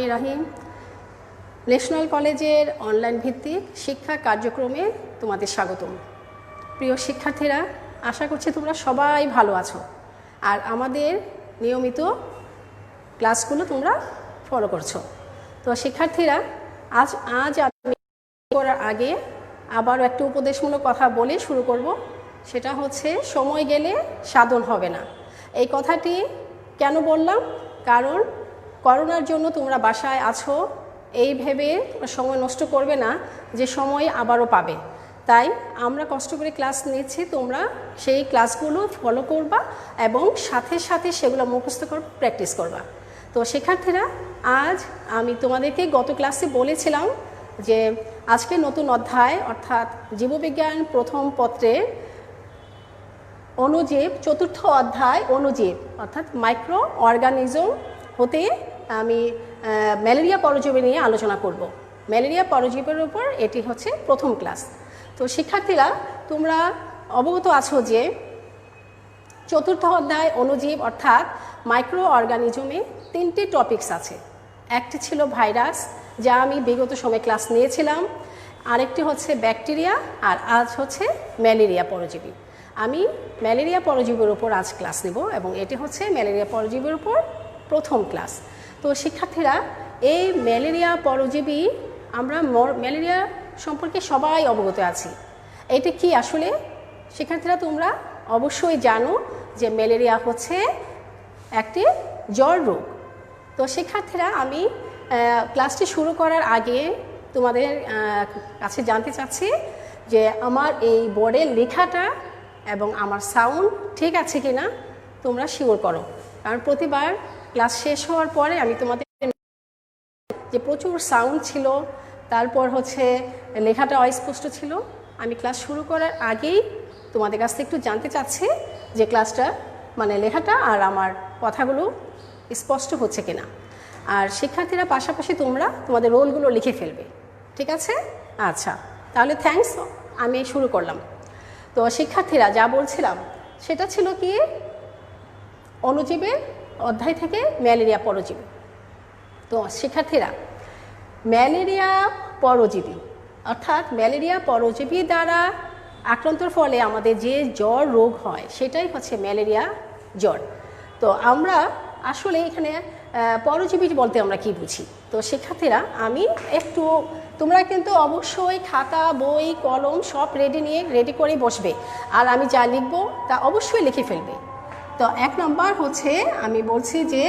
রহমানির রহিম। ন্যাশনাল কলেজের অনলাইন ভিত্তিক শিক্ষা কার্যক্রমে তোমাদের স্বাগতম। প্রিয় শিক্ষার্থীরা, আশা করছি তোমরা সবাই ভালো আছো আর আমাদের নিয়মিত ক্লাসগুলো তোমরা ফলো করছো। তো শিক্ষার্থীরা, আজ আমি করার আগে আবারও একটু উপদেশমূলক কথা বলে শুরু করব। সেটা হচ্ছে, সময় গেলে সাধন হবে না। এই কথাটি কেন বললাম? কারণ করোনার জন্য তোমরা বাসায় আছো, এই ভেবে সময় নষ্ট করবে না যে সময় আবারও পাবে। তাই আমরা কষ্ট করে ক্লাস নিচ্ছি, তোমরা সেই ক্লাসগুলো ফলো করবা এবং সাথে সাথে সেগুলো মুখস্থ করবা, প্র্যাকটিস করবা। তো শিক্ষার্থীরা, আজ আমি তোমাদেরকে গত ক্লাসে বলেছিলাম যে আজকে নতুন অধ্যায় অর্থাৎ জীববিজ্ঞান প্রথম পত্রের অণুজীব, চতুর্থ অধ্যায় অণুজীব অর্থাৎ মাইক্রো অর্গানিজম হতে আমি ম্যালেরিয়া পরজীবী নিয়ে আলোচনা করব। ম্যালেরিয়া পরজীবীর উপর এটি হচ্ছে প্রথম ক্লাস। তো শিক্ষার্থীরা, তোমরা অবগত আছো যে চতুর্থ অধ্যায় অণুজীব অর্থাৎ মাইক্রো অর্গানিজমে 3টি টপিকস আছে। একটি ছিল ভাইরাস, যা আমি বিগত সময় ক্লাস নিয়েছিলাম। আরেকটি হচ্ছে ব্যাকটেরিয়া, আর আজ হচ্ছে ম্যালেরিয়া পরজীবী। আমি ম্যালেরিয়া পরজীবীর উপর আজ ক্লাস নেব এবং এটি হচ্ছে ম্যালেরিয়া পরজীবীর উপর প্রথম ক্লাস। তো শিক্ষার্থীরা, এই ম্যালেরিয়া পরজীবী, আমরা ম্যালেরিয়া সম্পর্কে সবাই অবগত আছি। এটি কি আসলে? শিক্ষার্থীরা, তোমরা অবশ্যই জানো যে ম্যালেরিয়া হচ্ছে একটি জ্বর রোগ। তো শিক্ষার্থীরা, আমি ক্লাসটি শুরু করার আগে তোমাদের কাছে জানতে চাচ্ছি যে আমার এই বোর্ডের লেখাটা এবং আমার সাউন্ড ঠিক আছে কি না তোমরা শিওর করো। কারণ প্রতিবার ক্লাস শেষ হওয়ার পরে আমি তোমাদের যে প্রচুর সাউন্ড ছিল, তারপর হচ্ছে লেখাটা অস্পষ্ট ছিল। আমি ক্লাস শুরু করার আগেই তোমাদের কাছ থেকে একটু জানতে চাচ্ছি যে ক্লাসটা মানে লেখাটা আর আমার কথাগুলো স্পষ্ট হচ্ছে কিনা। আর শিক্ষার্থীরা, পাশাপাশি তোমরা তোমাদের রোলগুলো লিখে ফেলবে, ঠিক আছে? আচ্ছা, তাহলে থ্যাঙ্কস, আমি শুরু করলাম। তো শিক্ষার্থীরা, যা বলছিলাম সেটা ছিল কি, অণুজীবের অধ্যায় থেকে ম্যালেরিয়া পরজীবী। তো শিক্ষার্থীরা, ম্যালেরিয়া পরজীবী অর্থাৎ ম্যালেরিয়া পরজীবী দ্বারা আক্রান্তর ফলে আমাদের যে জ্বর রোগ হয় সেটাই হচ্ছে ম্যালেরিয়া জ্বর। তো আমরা আসলে এখানে পরজীবী বলতে আমরা কি বুঝি? তো শিক্ষার্থীরা, আমি একটু, তোমরা কিন্তু অবশ্যই খাতা, বই, কলম সব রেডি করে বসবে আর আমি যা লিখব তা অবশ্যই লিখে ফেলবে। তো 1 নম্বর হচ্ছে, আমি বলছি যে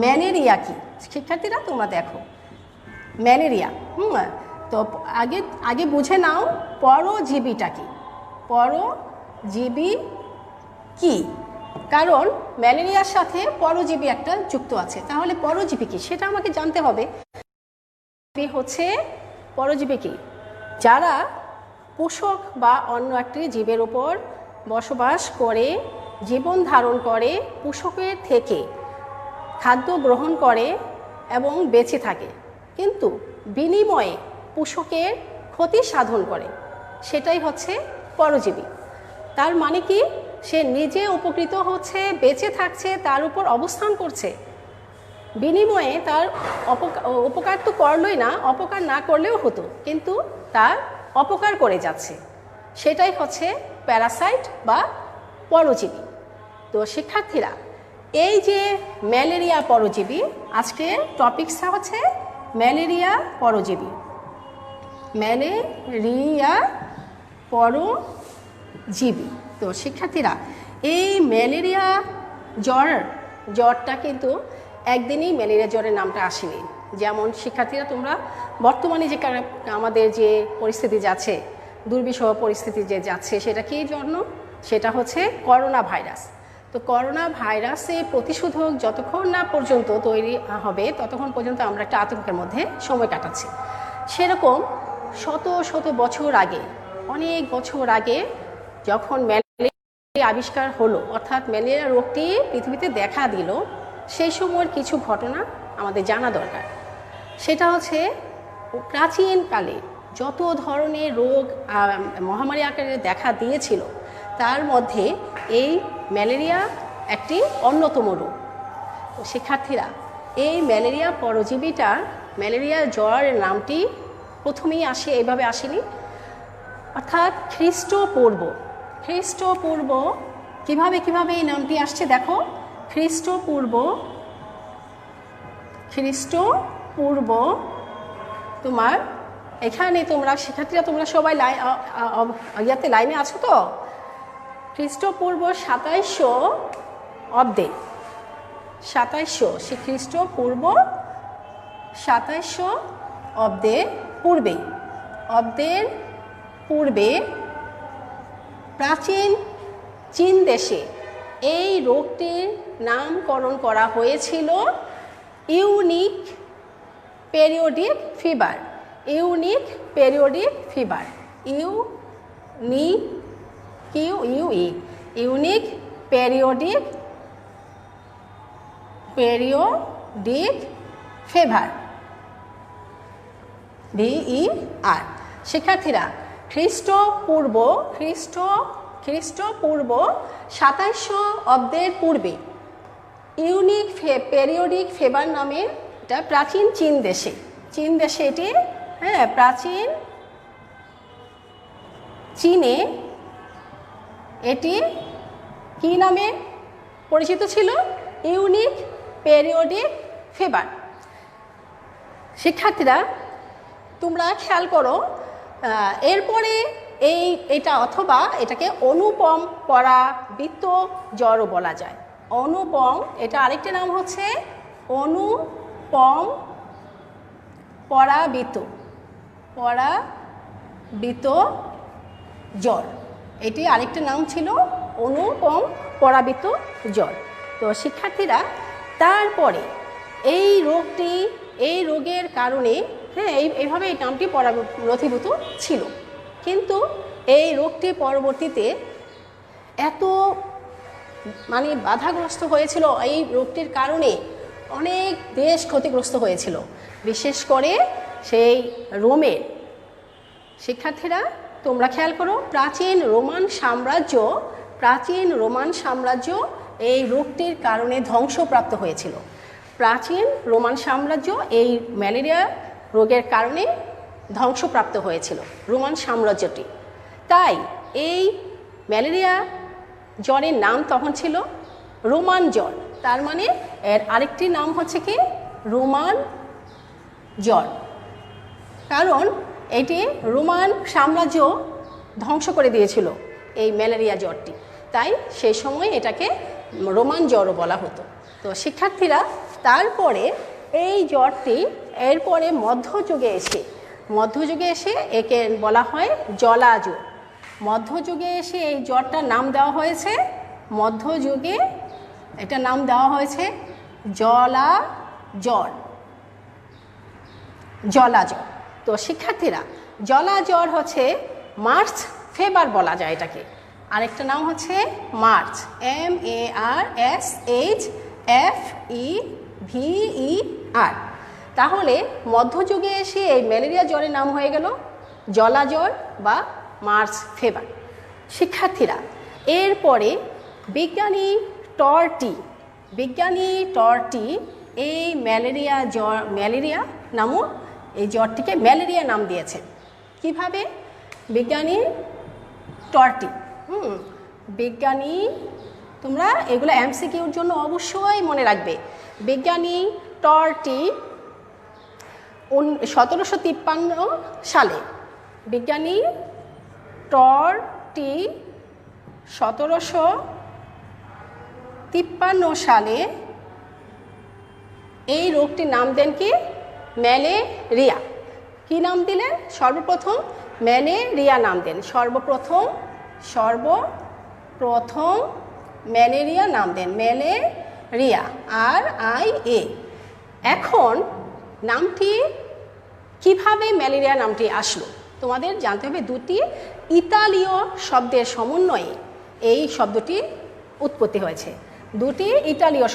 ম্যালেরিয়া কি। শিক্ষার্থীরা, তোমরা দেখো ম্যালেরিয়া, তো আগে বুঝে নাও পরজীবীটা কি। পরজীবী কি? কারণ ম্যালেরিয়ার সাথে পরজীবী একটা যুক্ত আছে। তাহলে পরজীবী কি সেটা আমাকে জানতে হবে। হচ্ছে পরজীবী কি? যারা পোষক বা অন্য একটি জীবের উপর বসবাস করে, জীবন ধারণ করে, পোষকের থেকে খাদ্য গ্রহণ করে এবং বেঁচে থাকে, কিন্তু বিনিময়ে পোষকের ক্ষতি সাধন করে, সেটাই হচ্ছে পরজীবী। তার মানে কি, সে নিজে উপকৃত হচ্ছে, বেঁচে থাকছে, তার উপর অবস্থান করছে, বিনিময়ে তার উপকার তো করলই না, অপকার না করলেও হতো, কিন্তু তার অপকার করে যাচ্ছে, সেটাই হচ্ছে প্যারাসাইট বা পরজীবী। তো শিক্ষার্থীরা, এই যে ম্যালেরিয়া পরজীবী, আজকে টপিকসটা হচ্ছে ম্যালেরিয়া পরজীবী। ম্যালেরিয়া পরজীবী। তো শিক্ষার্থীরা, এই ম্যালেরিয়া জ্বরটা কিন্তু একদিনই ম্যালেরিয়া জ্বরের নামটা আসেনি। যেমন শিক্ষার্থীরা, তোমরা বর্তমানে যে আমাদের যে পরিস্থিতি যাচ্ছে, দুর্বিষহ পরিস্থিতি যে যাচ্ছে, সেটা কী জন্য? সেটা হচ্ছে করোনা ভাইরাস। তো করোনা ভাইরাসে প্রতিষেধক যতক্ষণ না পর্যন্ত তৈরি হবে ততক্ষণ পর্যন্ত আমরা একটা আতঙ্কের মধ্যে সময় কাটাচ্ছি। সেরকম শত শত বছর আগে, অনেক বছর আগে যখন ম্যালেরিয়া আবিষ্কার হলো, অর্থাৎ ম্যালেরিয়া রোগটি পৃথিবীতে দেখা দিল, সেই সময়ের কিছু ঘটনা আমাদের জানা দরকার। সেটা হচ্ছে, প্রাচীনকালে যত ধরনের রোগ মহামারী আকারে দেখা দিয়েছিল, তার মধ্যে এই ম্যালেরিয়া একটি অন্যতম রোগ। তো শিক্ষার্থীরা, এই ম্যালেরিয়া পরজীবীটা ম্যালেরিয়া জ্বরের নামটি প্রথমেই আসে, এইভাবে আসেনি, অর্থাৎ খ্রিস্টপূর্ব। খ্রিস্টপূর্ব কিভাবে এই নামটি আসছে দেখো, খ্রিস্টপূর্ব তোমার এখানে তোমরা শিক্ষার্থীরা তোমরা সবাই লাইনে আছো তো? খ্রিস্টপূর্ব 2700 অব্দে, 2700 খ্রিস্টপূর্ব 2700 অব্দের পূর্বে প্রাচীন চীন দেশে এই রোগটির নামকরণ করা হয়েছিল unique periodic fever. Unique periodic fever, unique periodic fever, VER। শিক্ষার্থীরা খ্রিস্টপূর্ব 2700 অব্দের পূর্বে ইউনিক পেরিওডিক ফিভার নামে এটা প্রাচীন চীন দেশে এটি, হ্যাঁ, প্রাচীন চীনে এটি কি নামে পরিচিত ছিল? Unique periodic fever. শিক্ষার্থীরা তোমরা খেয়াল করো, এরপরে এটা অথবা এটাকে অনুপম পরাবৃত্ত জ্বরও বলা যায়। অনুপম, এটা আরেকটি নাম হচ্ছে অনুপম পরাবৃত্ত জ্বর। এটি আরেকটি নাম ছিল অনুপম পরাবৃত্ত জ্বর। তো শিক্ষার্থীরা তারপরে এই রোগের কারণে, হ্যাঁ, এইভাবে এই নামটি নথিভূত ছিল, কিন্তু এই রোগটি পরবর্তীতে এত বাধাগ্রস্ত হয়েছিল, এই রোগটির কারণে অনেক দেশ ক্ষতিগ্রস্ত হয়েছিল, বিশেষ করে সেই রোমের। শিক্ষার্থীরা তোমরা খেয়াল করো, প্রাচীন রোমান সাম্রাজ্য এই রোগটির কারণে ধ্বংসপ্রাপ্ত হয়েছিল। প্রাচীন রোমান সাম্রাজ্য এই ম্যালেরিয়া রোগের কারণে ধ্বংসপ্রাপ্ত হয়েছিল, রোমান সাম্রাজ্যটি। তাই এই ম্যালেরিয়া জ্বরের নাম তখন ছিল রোমান জ্বর। তার মানে এর আরেকটি নাম হচ্ছে কি? রোমান জ্বর। কারণ এটি রোমান সাম্রাজ্য ধ্বংস করে দিয়েছিল এই ম্যালেরিয়া জ্বরটি, তাই সেই সময় এটাকে রোমান জ্বরও বলা হতো। তো শিক্ষার্থীরা তারপরে এই জ্বরটি এরপরে মধ্যযুগে এসে একে বলা হয় জলাজ্বর। মধ্যযুগে এসে এই জ্বরটার নাম দেওয়া হয়েছে, মধ্যযুগে এটা নাম দেওয়া হয়েছে জলাজ্বর। তো শিক্ষার্থীরা জলাজ্বর হচ্ছে মার্চ ফেভার বলা যায় এটাকে, আরেকটা নাম হচ্ছে মার্চ, MARSHFEVER। তাহলে মধ্যযুগে এসে এই ম্যালেরিয়া জ্বরের নাম হয়ে গেল জলাজ্বর বা মার্চ ফেভার। শিক্ষার্থীরা এরপরে বিজ্ঞানী টর্টি এই ম্যালেরিয়া নামক এই জ্বরটিকে ম্যালেরিয়া নাম দিয়েছেন। কিভাবে? বিজ্ঞানী টর্টি, তোমরা এগুলো MCQর জন্য অবশ্যই মনে রাখবে। বিজ্ঞানী টর্টি 1753 সালে, বিজ্ঞানী টর্টি 1753 সালে এই রোগটির নাম দেন কি? ম্যালেরিয়া। কি নাম দিলেন? সর্বপ্রথম ম্যালেরিয়া নাম দেন, সর্বপ্রথম ম্যালেরিয়া নাম দেন, ম্যালেরিয়া, RIA। এখন নামটি কিভাবে ম্যালেরিয়া নামটি আসলো তোমাদের জানতে হবে। দুটি ইতালীয় শব্দের সমন্বয়ে এই শব্দটি উৎপত্তি হয়েছে। দুটি ইতালীয়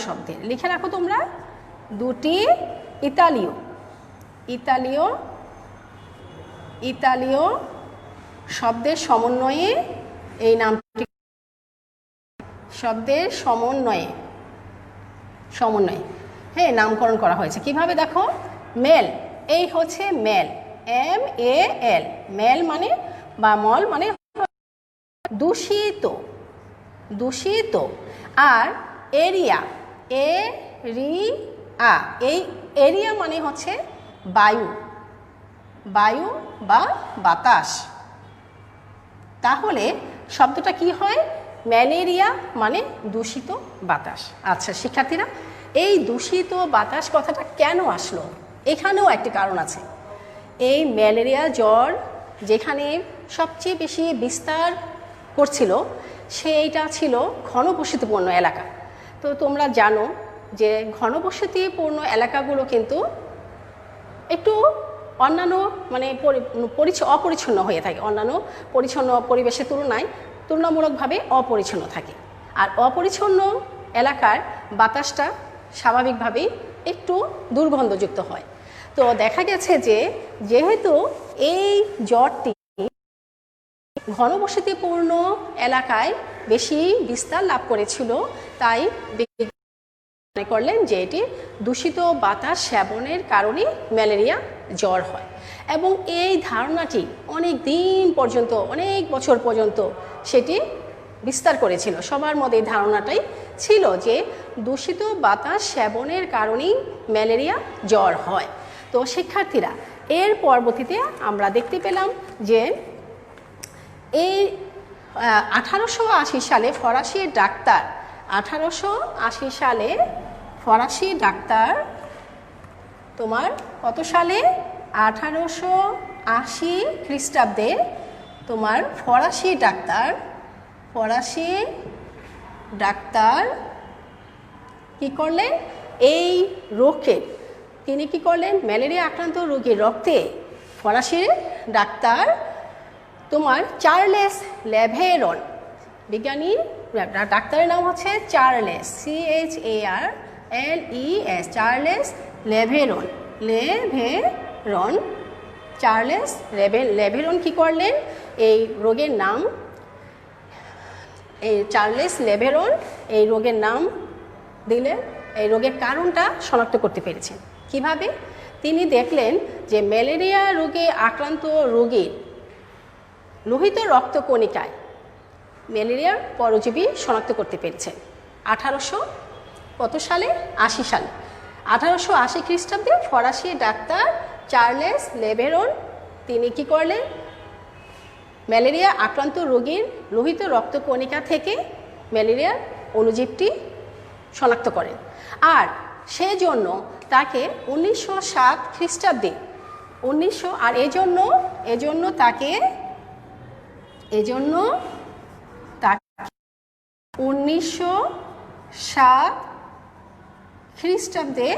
শব্দের লিখে রাখো তোমরা, দুটি ইতালীয় শব্দের সমন্বয়ে এই নামটি, শব্দের সমন্বয়ে হ্যাঁ নামকরণ করা হয়েছে। কিভাবে দেখো, মেল, এই হচ্ছে মেল, MAL, মেল মানে বা মল মানে দূষিত, দূষিত। আর এরিয়া, এরিয়া, এই এরিয়া মানে হচ্ছে বায়ু, বায়ু বা বাতাস। তাহলে শব্দটা কি হয়, ম্যালেরিয়া মানে দূষিত বাতাস। আচ্ছা শিক্ষার্থীরা, এই দূষিত বাতাস কথাটা কেন আসলো, এখানেও একটি কারণ আছে। এই ম্যালেরিয়া জ্বর যেখানে সবচেয়ে বেশি বিস্তার করছিল সেইটা ছিল ঘনবসতিপূর্ণ এলাকা। তো তোমরা জানো যে ঘনবসতিপূর্ণ এলাকাগুলো কিন্তু একটু অন্যান্য মানে অপরিচ্ছন্ন হয়ে থাকে, অন্যান্য পরিচ্ছন্ন পরিবেশের তুলনায় তুলনামূলকভাবে অপরিচ্ছন্ন থাকে। আর অপরিচ্ছন্ন এলাকার বাতাসটা স্বাভাবিকভাবেই একটু দুর্গন্ধযুক্ত হয়। তো দেখা গেছে যে যেহেতু এই জ্বরটি ঘনবসতিপূর্ণ এলাকায় বেশি বিস্তার লাভ করেছিল, তাই মনে করলেন যে এটি দূষিত বাতাস সেবনের কারণে ম্যালেরিয়া জ্বর হয়। এবং এই ধারণাটি অনেক দিন পর্যন্ত, অনেক বছর পর্যন্ত সেটি বিস্তার করেছিল। সবার মধ্যে এই ধারণাটাই ছিল যে দূষিত বাতাস সেবনের কারণেই ম্যালেরিয়া জ্বর হয়। তো শিক্ষার্থীরা, এর পরবর্তীতে আমরা দেখতে পেলাম যে এই 1880 সালে ফরাসি ডাক্তার, 1880 সালে ফরাসি ডাক্তার, তোমার কত সালে, 1880 খ্রিস্টাব্দে তোমার ফরাসি ডাক্তার কি করলেন, এই রোগকে তিনি কি করলেন, ম্যালেরিয়া আক্রান্ত রোগীর রক্তে ফরাসি ডাক্তার তোমার চার্লেস লেভেরন, বিজ্ঞানী ডাক্তারের নাম হচ্ছে চার্লেস, CHARLES, চার্লেস লেভেরন, চার্লেস লেভেরন কি করলেন, এই রোগের নাম, এই চার্লেস লেভেরন এই রোগের নাম দিলেন, এই রোগের কারণটা শনাক্ত করতে পেরেছেন। কিভাবে, তিনি দেখলেন যে ম্যালেরিয়া রোগে আক্রান্ত রোগীর লোহিত রক্তকণিকায় ম্যালেরিয়ার পরজীবী শনাক্ত করতে পেরেছেন। 1880 সালে, 1880 খ্রিস্টাব্দে ফরাসি ডাক্তার চার্লেস লেভেরন তিনি কি করলেন, ম্যালেরিয়া আক্রান্ত রোগীর লোহিত রক্তকণিকা থেকে ম্যালেরিয়ার অণুজীবটি শনাক্ত করেন। আর সেজন্য তাকে 1907 খ্রিস্টাব্দে 1907 খ্রিস্টাব্দে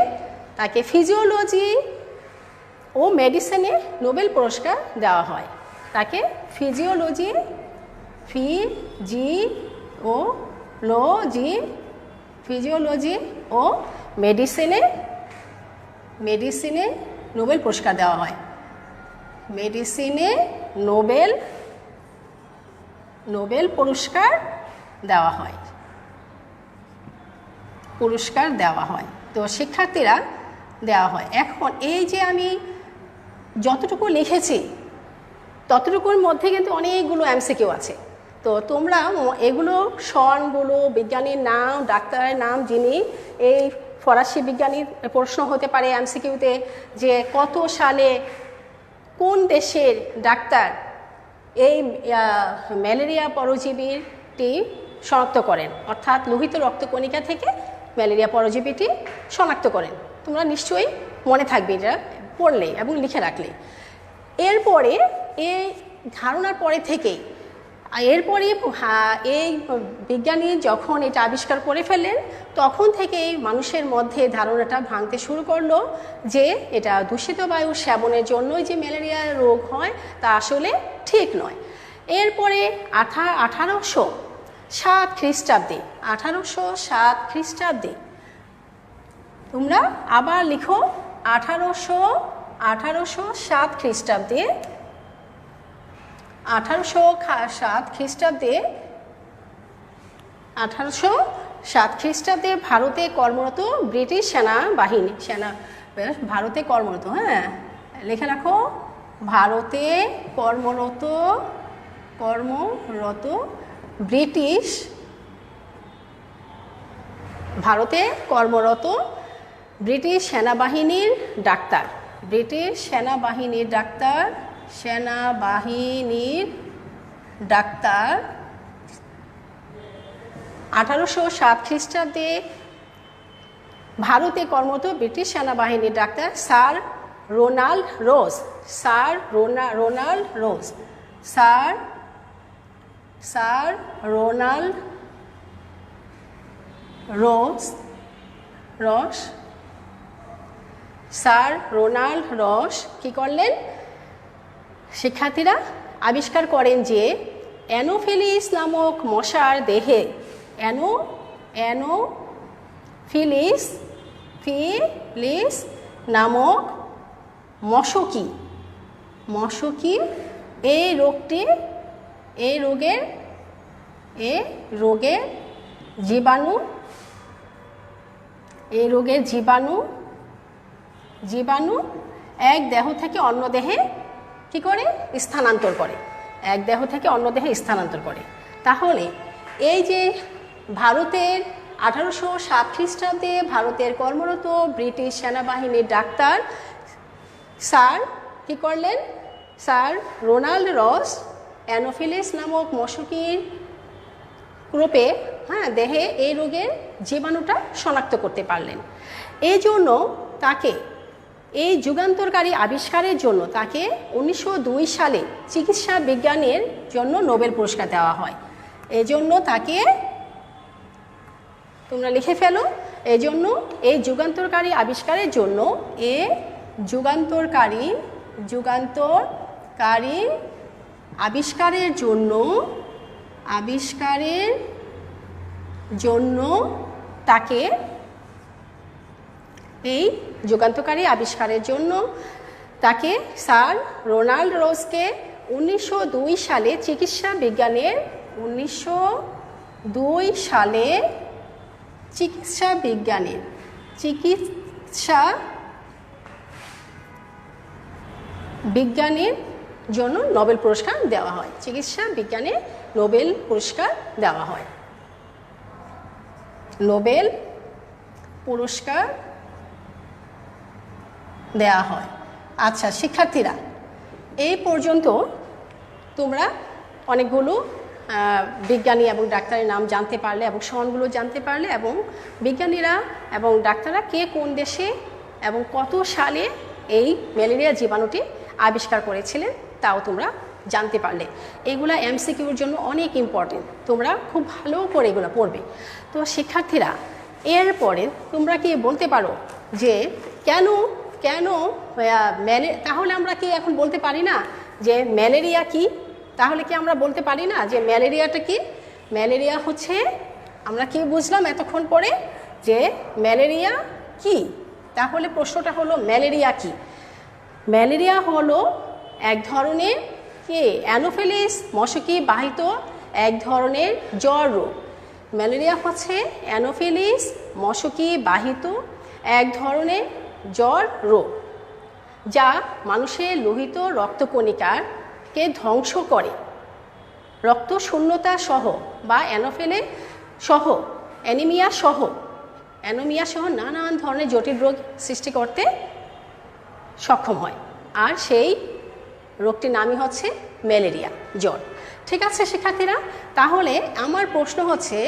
তাকে ফিজিওলজি ও মেডিসিনে নোবেল পুরস্কার দেওয়া হয়। তাকে ফিজিওলজি ও মেডিসিনে নোবেল পুরস্কার দেওয়া হয়। মেডিসিনে নোবেল পুরস্কার দেওয়া হয়। তো শিক্ষার্থীরা দেওয়া হয়। এখন এই যে আমি যতটুকু লিখেছি ততটুকুর মধ্যে কিন্তু অনেকগুলো MCQ আছে। তো তোমরা এগুলো সনগুলো, বিজ্ঞানীর নাম, ডাক্তারের নাম, যিনি এই ফরাসি বিজ্ঞানীর প্রশ্ন হতে পারে MCQতে যে কত সালে কোন দেশের ডাক্তার এই ম্যালেরিয়া পরজীবীটি শনাক্ত করেন, অর্থাৎ লোহিত রক্তকণিকা থেকে ম্যালেরিয়া পরজীবীটি শনাক্ত করেন। তোমরা নিশ্চয়ই মনে থাকবে এটা পড়লে এবং লিখে রাখলে। এরপরে এই ধারণার পরে থেকেই এরপরে এই বিজ্ঞানী যখন এটা আবিষ্কার করে ফেললেন তখন থেকেই মানুষের মধ্যে ধারণাটা ভাঙতে শুরু করলো যে এটা দূষিত বায়ু সেবনের জন্যই যে ম্যালেরিয়া রোগ হয় তা আসলে ঠিক নয়। এরপরে 1807 খ্রিস্টাব্দে তোমরা আবার লিখো 1807 খ্রিস্টাব্দে 1807 সাত খ্রিস্টাব্দে ভারতে কর্মরত ব্রিটিশ সেনাবাহিনী ভারতে কর্মরত, হ্যাঁ লিখে রাখো, ভারতে কর্মরত ব্রিটিশ সেনাবাহিনীর ডাক্তার, 1807 খ্রিস্টাব্দে ভারতে কর্মরত ব্রিটিশ সেনাবাহিনীর ডাক্তার স্যার রোনাল্ড রস কি করলেন? শিক্ষার্থীরা আবিষ্কার করেন যে অ্যানোফিলিস নামক মশার দেহে অ্যানোফিলিস নামক মশকি এই রোগের জীবাণু এক দেহ থেকে অন্য দেহে কি করে? স্থানান্তর করে। তাহলে এই যে ভারতের 1807 খ্রিস্টাব্দে ভারতের কর্মরত ব্রিটিশ সেনাবাহিনীর ডাক্তার স্যার কি করলেন? স্যার রোনাল্ড রস অ্যানোফিলিস নামক মশকির রূপে দেহে এই রোগের জীবাণুটা শনাক্ত করতে পারলেন। এই জন্য তাকে এই যুগান্তরকারী আবিষ্কারের জন্য তাকে 1902 সালে চিকিৎসা বিজ্ঞানের জন্য নোবেল পুরস্কার দেওয়া হয়। এজন্য তাকে তোমরা লিখে ফেলো, এজন্য এই যুগান্তরকারী আবিষ্কারের জন্য আবিষ্কারের জন্য তাকে স্যার রোনাল্ড রসকে 1902 সালে চিকিৎসা বিজ্ঞানের জন্য নোবেল পুরস্কার দেওয়া হয়। চিকিৎসা বিজ্ঞানে নোবেল পুরস্কার দেওয়া হয়। আচ্ছা শিক্ষার্থীরা, এই পর্যন্ত তোমরা অনেকগুলো বিজ্ঞানী এবং ডাক্তারের নাম জানতে পারলে এবং সনগুলো জানতে পারলে এবং বিজ্ঞানীরা এবং ডাক্তাররা কে কোন দেশে এবং কত সালে এই ম্যালেরিয়া জীবাণুটি আবিষ্কার করেছিলেন তাও তোমরা জানতে পারলে। এগুলা এমসিকিউর জন্য অনেক ইম্পর্টেন্ট, তোমরা খুব ভালো করে এগুলো পড়বে। তো শিক্ষার্থীরা, এরপরে তোমরা কি বলতে পারো যে তাহলে আমরা কি এখন বলতে পারি না যে ম্যালেরিয়া কি? তাহলে কি আমরা বলতে পারি না যে ম্যালেরিয়াটা কি? ম্যালেরিয়া হচ্ছে, আমরা কি বুঝলাম এতক্ষণ পরে যে ম্যালেরিয়া কি? তাহলে প্রশ্নটা হলো ম্যালেরিয়া কি? ম্যালেরিয়া হলো এক ধরনের অ্যানোফিলিস মশকি বাহিত এক ধরনের জ্বর রোগ। ম্যালেরিয়া হচ্ছে অ্যানোফিলিস মশকি বাহিত এক ধরনের জ্বর রোগ যা মানুষের লোহিত রক্তকণিকাকে ধ্বংস করে। রক্ত শূন্যতা সহ বা অ্যানিমিয়া সহ নানান ধরনের জটিল রোগ সৃষ্টি করতে সক্ষম হয়। আর সেই রোগটির নামই হচ্ছে ম্যালেরিয়া জ্বর। ঠিক আছে শিক্ষার্থীরা, তাহলে আমার প্রশ্ন হচ্ছে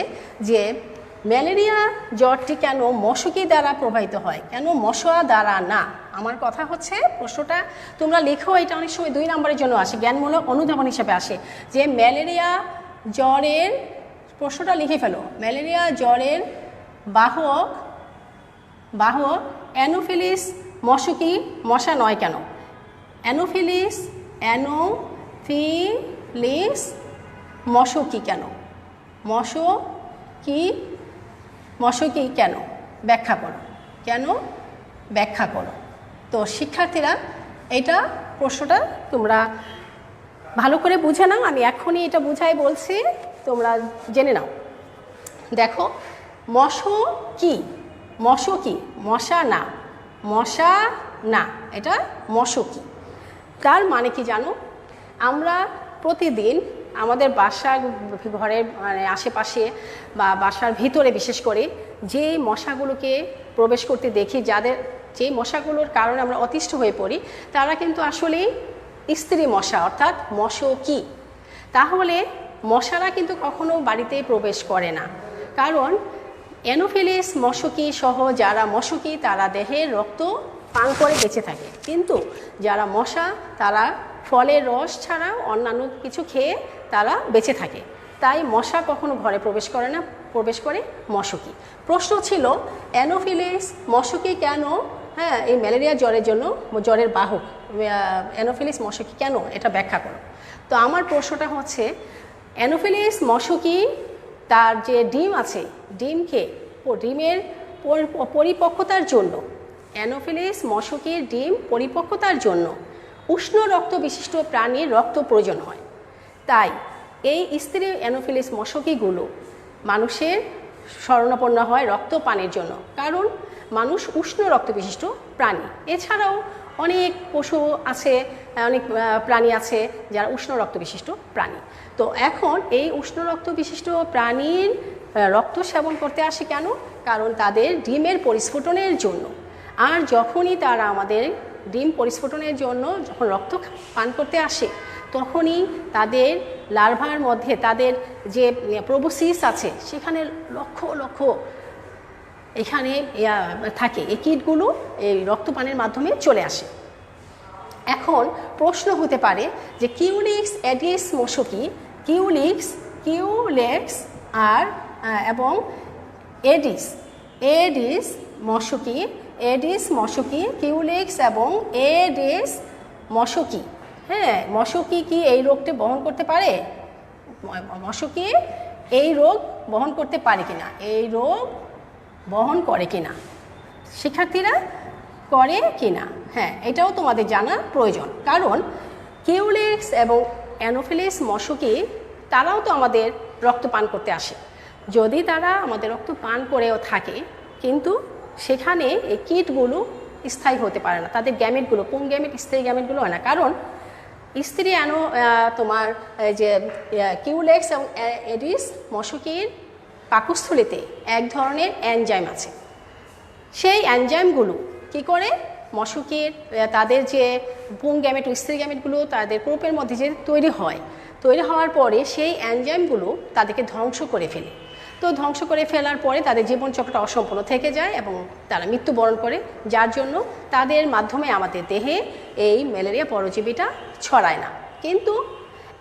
যে ম্যালেরিয়া জ্বরটি কেন মশকি দ্বারা প্রবাহিত হয়, কেন মশা দ্বারা না? আমার কথা হচ্ছে, প্রশ্নটা তোমরা লেখো, এটা অনেক সময় 2 নম্বরের জন্য আসে, জ্ঞানমূলক অনুধাবন হিসেবে আসে, যে ম্যালেরিয়া জ্বরের, প্রশ্নটা লিখে ফেলো, ম্যালেরিয়া জ্বরের বাহক অ্যানোফিলিস মশকি মশা নয় কেন? অ্যানোফিলিস মশকি কেন? মশকি কেন? ব্যাখ্যা করো। তো শিক্ষার্থীরা, এটা প্রশ্নটা তোমরা ভালো করে বুঝে নাও। আমি এখনই এটা বুঝাই বলছি, তোমরা জেনে নাও। দেখো, মশকি, মশকি, মশা না, মশা না, এটা মশকি। তার মানে কি জানো, আমরা প্রতিদিন আমাদের বাসার ঘরের মানে আশেপাশে বা বাসার ভিতরে বিশেষ করে যে মশাগুলোকে প্রবেশ করতে দেখি, যে মশাগুলোর কারণে আমরা অতিষ্ঠ হয়ে পড়ি, তারা কিন্তু আসলেই স্ত্রী মশা অর্থাৎ মশকি। তাহলে মশারা কিন্তু কখনো বাড়িতে প্রবেশ করে না, কারণ অ্যানোফিলিস মশকি সহ যারা মশকি তারা দেহের রক্ত পান করে বেঁচে থাকে, কিন্তু যারা মশা তারা ফলের রস ছাড়া অন্যান্য কিছু খেয়ে তারা বেঁচে থাকে। তাই মশা কখনো ঘরে প্রবেশ করে না, প্রবেশ করে মশকি। প্রশ্ন ছিল অ্যানোফিলিস মশকি কেন, হ্যাঁ, এই ম্যালেরিয়া জ্বরের জন্য, জ্বরের বাহক অ্যানোফিলিস মশকি কেন, এটা ব্যাখ্যা করো। তো আমার প্রশ্নটা হচ্ছে অ্যানোফিলিস মশকি তার যে ডিম আছে, ডিমের পরিপক্কতার জন্য, অ্যানোফিলিস মশকির ডিম পরিপক্কতার জন্য উষ্ণ রক্ত বিশিষ্ট প্রাণীর রক্ত প্রয়োজন হয়। তাই এই স্ত্রী অ্যানোফিলিস মশকিগুলো মানুষের শরণাপন্ন হয় রক্ত পানের জন্য, কারণ মানুষ উষ্ণ রক্ত বিশিষ্ট প্রাণী। এছাড়াও অনেক পশু আছে, অনেক প্রাণী আছে যারা উষ্ণ রক্ত বিশিষ্ট প্রাণী। তো এখন এই উষ্ণ রক্ত বিশিষ্ট প্রাণীর রক্ত সেবন করতে আসে কেন, কারণ তাদের ডিমের পরিস্ফুটনের জন্য। আর যখনই তারা আমাদের ডিম পরিস্ফুটনের জন্য যখন রক্ত পান করতে আসে, তখনই তাদের লার্ভার মধ্যে তাদের যে প্রোবোসিস আছে সেখানে লক্ষ লক্ষ এখানে থাকে, এই কীটগুলো এই রক্তপানের মাধ্যমে চলে আসে। এখন প্রশ্ন হতে পারে যে কিউলিক্স এডিস মশকি, কিউলেক্স আর এবং এডিস মশকি, কিউলেক্স এবং এডিস মশকি, হ্যাঁ, মশকি কি এই রোগটি বহন করতে পারে, মশকি এই রোগ বহন করতে পারে কিনা, এই রোগ বহন করে কিনা, শিক্ষার্থীরা করে কিনা, হ্যাঁ, এটাও তোমাদের জানা প্রয়োজন। কারণ কিউলেক্স এবং অ্যানোফিলিস মশকি তারাও তো আমাদের রক্ত পান করতে আসে। যদি তারা আমাদের রক্ত পান করেও থাকে, কিন্তু সেখানে এই কীটগুলো স্থায়ী হতে পারে না, তাদের গ্যামেটগুলো, পুং গ্যামেট, স্ত্রী গ্যামেটগুলো হয় না, কারণ স্ত্রী তোমার যে কিউলেক্স এবং এডিস মশকির পাকস্থলীতে এক ধরনের এনজাইম আছে। সেই এনজাইমগুলো কি করে মশকির তাদের যে পুং গ্যামেট ও স্ত্রী গ্যামেটগুলো তাদের ক্রোপের মধ্যে যে তৈরি হওয়ার পরে সেই এনজাইমগুলো তাদেরকে ধ্বংস করে ফেলে। তো ধ্বংস করে ফেলার পরে তাদের জীবনচক্রটা অসম্পূর্ণ থেকে যায় এবং তারা মৃত্যুবরণ করে, যার জন্য তাদের মাধ্যমে আমাদের দেহে এই ম্যালেরিয়া পরজীবীটা ছড়ায় না। কিন্তু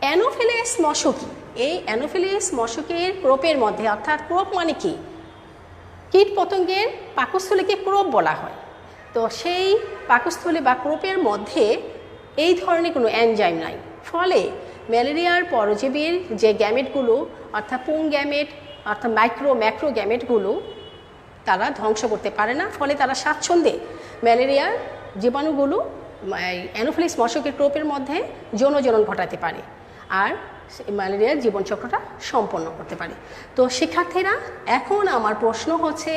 অ্যানোফিলিস মশকি, এই অ্যানোফিলিস মশকির ক্রোপের মধ্যে, অর্থাৎ ক্রোপ মানে কি, কীট পতঙ্গের পাকস্থলীকে ক্রোপ বলা হয়। তো সেই পাকস্থলী বা ক্রোপের মধ্যে এই ধরনের কোনো এনজাইম নাই, ফলে ম্যালেরিয়ার পরজীবীর যে গ্যামেটগুলো অর্থাৎ পুং গ্যামেট অর্থাৎ ম্যাক্রো গ্যামেটগুলো তারা ধ্বংস করতে পারে না, ফলে তারা স্বাচ্ছন্দ্যে ম্যালেরিয়ার জীবাণুগুলো অ্যানোফিলিস মশকের ক্রোপের মধ্যে যৌনজনন ঘটাতে পারে আর ম্যালেরিয়ার জীবনচক্রটা সম্পন্ন করতে পারে। তো শিক্ষার্থীরা, এখন আমার প্রশ্ন হচ্ছে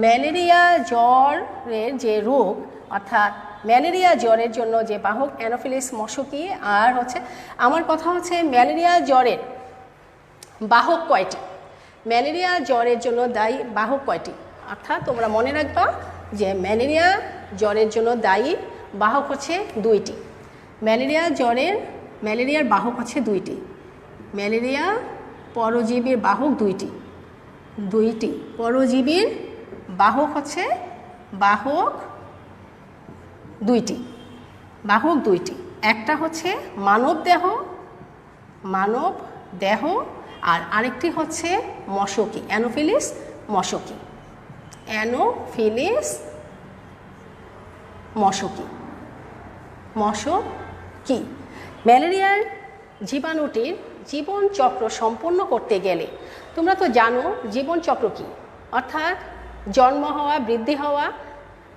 ম্যালেরিয়া জ্বরের যে রোগ অর্থাৎ ম্যালেরিয়া জ্বরের জন্য যে বাহক অ্যানোফিলিস মশকি, আর হচ্ছে আমার কথা হচ্ছে ম্যালেরিয়া জ্বরের বাহক কয়টি, ম্যালেরিয়া জ্বরের জন্য দায়ী বাহক কয়টি, অর্থাৎ তোমরা মনে রাখবা যে ম্যালেরিয়া জ্বরের জন্য দায়ী বাহক হচ্ছে দুইটি। ম্যালেরিয়ার বাহক হচ্ছে দুইটি, ম্যালেরিয়া পরজীবীর বাহক দুইটি পরজীবীর বাহক হচ্ছে বাহক দুইটি। একটা হচ্ছে মানব দেহ আর আরেকটি হচ্ছে মশকি, অ্যানোফিলিস মশকি। ম্যালেরিয়ার জীবাণুটির জীবনচক্র সম্পন্ন করতে গেলে তোমরা তো জানো জীবনচক্র কী, অর্থাৎ জন্ম হওয়া, বৃদ্ধি হওয়া,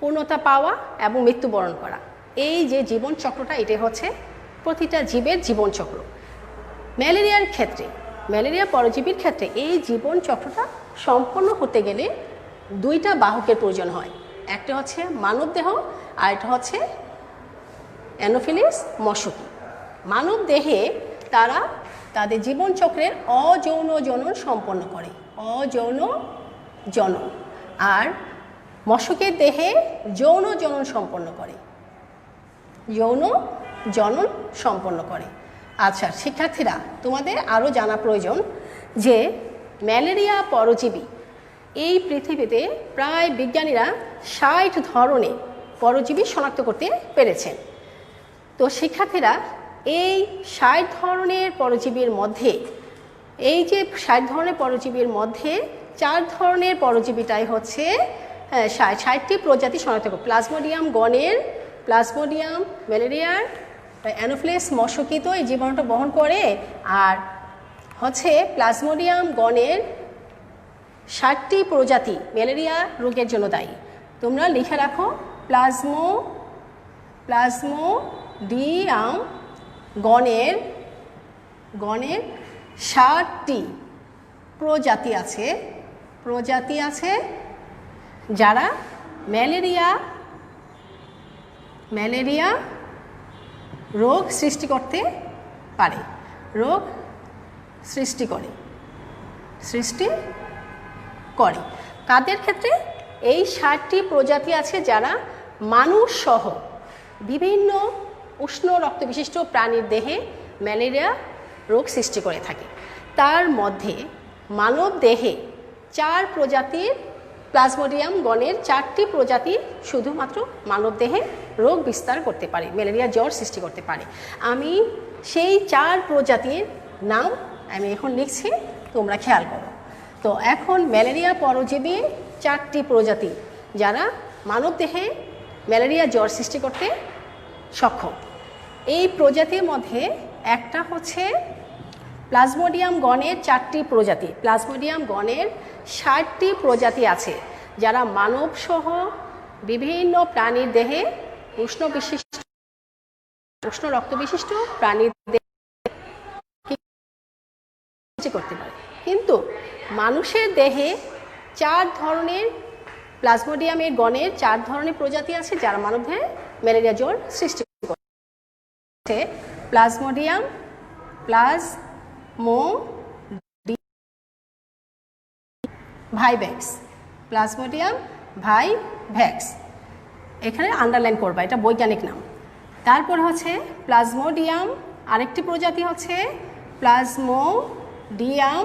পূর্ণতা পাওয়া এবং মৃত্যুবরণ করা। এই যে জীবনচক্রটা, এটা হচ্ছে প্রতিটা জীবের জীবনচক্র। ম্যালেরিয়া পরজীবীর ক্ষেত্রে এই জীবন চক্রটা সম্পন্ন হতে গেলে দুইটা বাহকের প্রয়োজন হয়। একটা হচ্ছে মানবদেহ আর একটা হচ্ছে অ্যানোফিলিস মশকি। মানব দেহে তারা তাদের জীবনচক্রের অযৌন জনন সম্পন্ন করে, অযৌন জনন। আর মশকের দেহে যৌন জনন সম্পন্ন করে, যৌন জনন সম্পন্ন করে। আচ্ছা শিক্ষার্থীরা, তোমাদের আরও জানা প্রয়োজন যে ম্যালেরিয়া পরজীবী এই পৃথিবীতে প্রায় বিজ্ঞানীরা 60 ধরনের পরজীবী শনাক্ত করতে পেরেছেন। তো শিক্ষার্থীরা, এই 60 ধরনের পরজীবীর মধ্যে, এই যে 60 ধরনের পরজীবীর মধ্যে 4 ধরনের পরজীবীটাই হচ্ছে 60টি প্রজাতি শনাক্ত করে। প্লাজমোডিয়াম গণের, প্লাজমোডিয়াম ম্যালেরিয়ার, অ্যানোফিলিস মশকি তো এই জীবাণুটা বহন করে, আর হচ্ছে প্লাজমোডিয়াম গণের 60টি প্রজাতি ম্যালেরিয়া রোগের জন্য দায়ী। তোমরা লিখে রাখো, প্লাজমোডিয়াম গণের 60টি প্রজাতি আছে যারা ম্যালেরিয়া রোগ সৃষ্টি করতে পারে, রোগ সৃষ্টি করে। কাদের ক্ষেত্রে? এই 60টি প্রজাতি আছে যারা মানুষ সহ বিভিন্ন উষ্ণ রক্ত বিশিষ্ট প্রাণীর দেহে ম্যালেরিয়া রোগ সৃষ্টি করে থাকে। তার মধ্যে মানব দেহে 4 প্রজাতির প্লাজমোডিয়াম গণের 4টি প্রজাতি শুধুমাত্র মানব দেহে রোগ বিস্তার করতে পারে, ম্যালেরিয়া জ্বর সৃষ্টি করতে পারে। আমি সেই 4 প্রজাতির নাম আমি এখন লিখছি, তোমরা খেয়াল করো। তো এখন ম্যালেরিয়া পরজীবী 4টি প্রজাতি যারা মানব দেহে ম্যালেরিয়া জ্বর সৃষ্টি করতে সক্ষম। এই প্রজাতির মধ্যে একটা হচ্ছে প্লাজমোডিয়াম গণের 4টি প্রজাতি। প্লাজমোডিয়াম গণের 60টি প্রজাতি আছে যারা মানব সহ বিভিন্ন প্রাণীর দেহে উষ্ণ রক্ত বিশিষ্ট প্রাণীর দেহে করতে পারে। কিন্তু মানুষের দেহে 4 ধরনের প্লাজমোডিয়ামের গণের 4 ধরনের প্রজাতি আছে যারা মানব দেহে ম্যালেরিয়া জ্বর সৃষ্টি করে। প্লাজমোডিয়াম ভাইভ্যাক্স, প্লাজমোডিয়াম ভাইভ্যাক্স, এখানে আন্ডারলাইন করবা, এটা বৈজ্ঞানিক নাম। তারপর হচ্ছে প্লাজমোডিয়াম, আরেকটি প্রজাতি হচ্ছে প্লাজমোডিয়াম